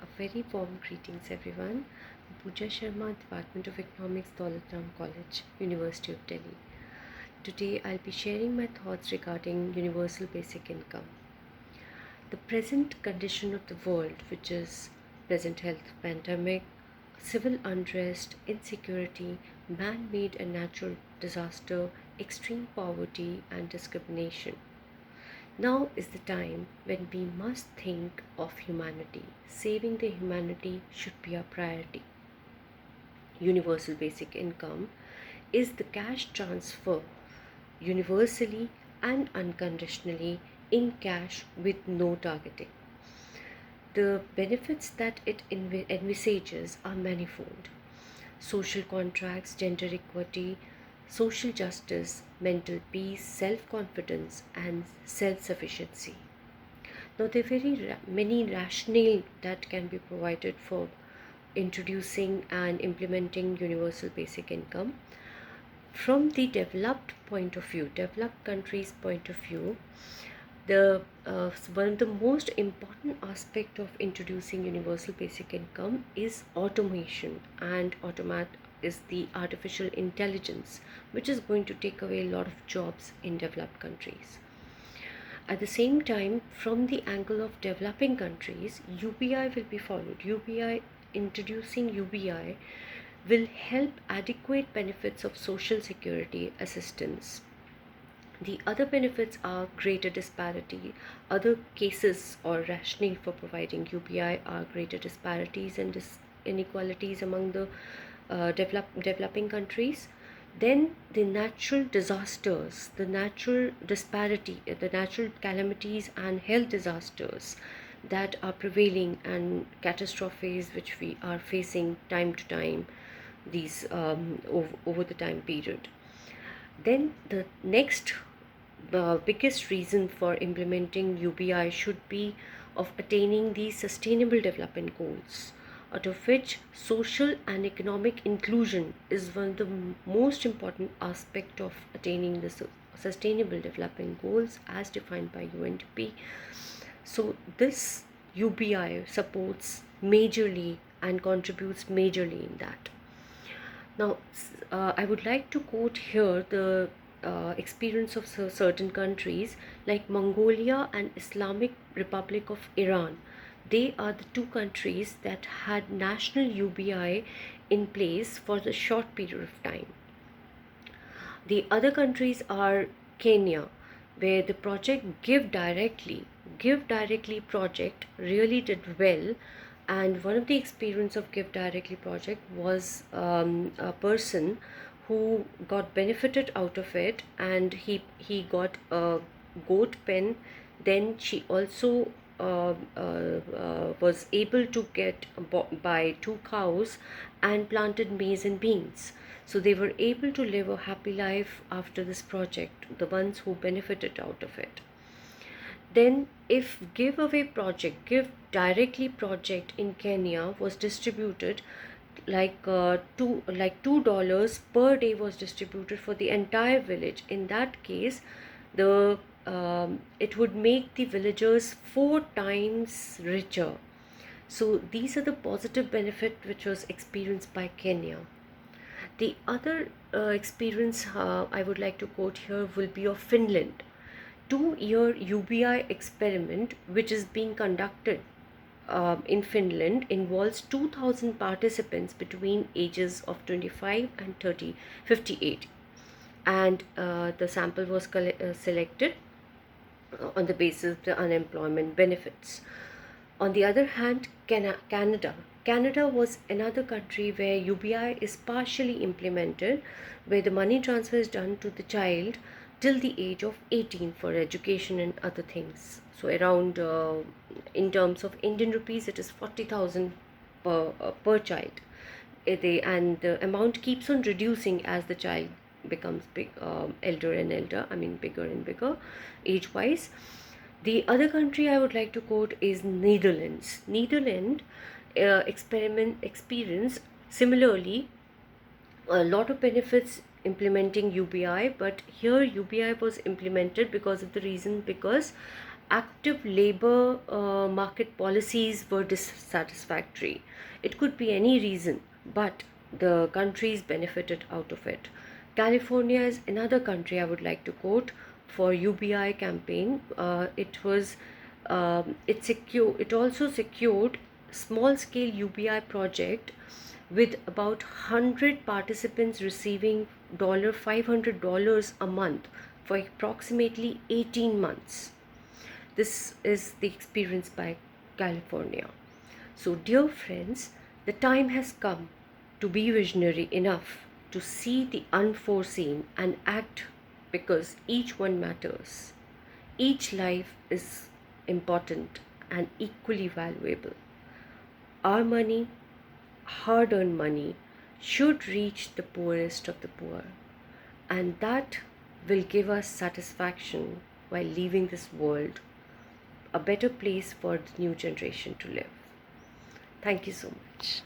A very warm greetings everyone. Pooja Sharma, Department of Economics, Daulat Ram College, University of Delhi. Today I'll be sharing my thoughts regarding universal basic income. The present condition of the world, which is present health pandemic, civil unrest, insecurity, man-made and natural disaster, extreme poverty and discrimination. Now is the time when we must think of humanity. Saving the humanity should be our priority. Universal basic income is the cash transfer universally and unconditionally in cash with no targeting. The benefits that it envisages are manifold: social contracts, gender equity, social justice, mental peace, self confidence, and self sufficiency. Now, there are many rationale that can be provided for introducing and implementing universal basic income. From the developed point of view, developed countries' point of view, the one of the most important aspect of introducing universal basic income is automation, and automat is the artificial intelligence, which is going to take away a lot of jobs in developed countries. At the same time, from the angle of developing countries, UBI will be followed. Introducing UBI will help adequate benefits of social security assistance. The other benefits are greater disparity. Other cases or rationale for providing UBI are greater disparities and inequalities among the developing countries. Then the natural disasters, the natural disparity, the natural calamities and health disasters that are prevailing, and catastrophes which we are facing time to time, these over the time period. Then the next biggest reason for implementing UBI should be of attaining the sustainable development goals, out of which social and economic inclusion is one of the most important aspect of attaining the sustainable development goals as defined by UNDP. So this UBI supports majorly and contributes majorly in that. Now, I would like to quote here the experience of certain countries like Mongolia and Islamic Republic of Iran. They are the two countries that had national UBI in place for the short period of time. The other countries are Kenya, where the project Give Directly project really did well. And one of the experience of Give Directly project was a person who got benefited out of it, and he got a goat pen. Then she also was able to buy two cows and planted maize and beans. So they were able to live a happy life after this project, the ones who benefited out of it. Then if Give Directly project in Kenya was distributed, like $2 per day was distributed for the entire village, in that case the it would make the villagers 4 times richer. So these are the positive benefit which was experienced by Kenya. The other experience I would like to quote here will be of Finland. 2-year UBI experiment which is being conducted in Finland involves 2,000 participants between ages of 25 and 58, and the sample was selected on the basis of the unemployment benefits. On the other hand, Canada was another country where UBI is partially implemented, where the money transfer is done to the child till the age of 18 for education and other things. So around, in terms of Indian rupees, it is 40,000 per child. And the amount keeps on reducing as the child becomes elder and elder, bigger and bigger age wise. The other country I would like to quote is Netherlands. Netherlands experience similarly a lot of benefits implementing UBI, but here UBI was implemented because of the reason, because active labor market policies were dissatisfactory. It could be any reason, but the countries benefited out of it. California is another country I would like to quote for UBI campaign. It also secured small scale UBI project with about 100 participants receiving $500 a month for approximately 18 months. This is the experience by California. So, dear friends, the time has come to be visionary enough to see the unforeseen and act, because each one matters. Each life is important and equally valuable. Our money, hard earned money, should reach the poorest of the poor, and that will give us satisfaction while leaving this world a better place for the new generation to live. Thank you so much.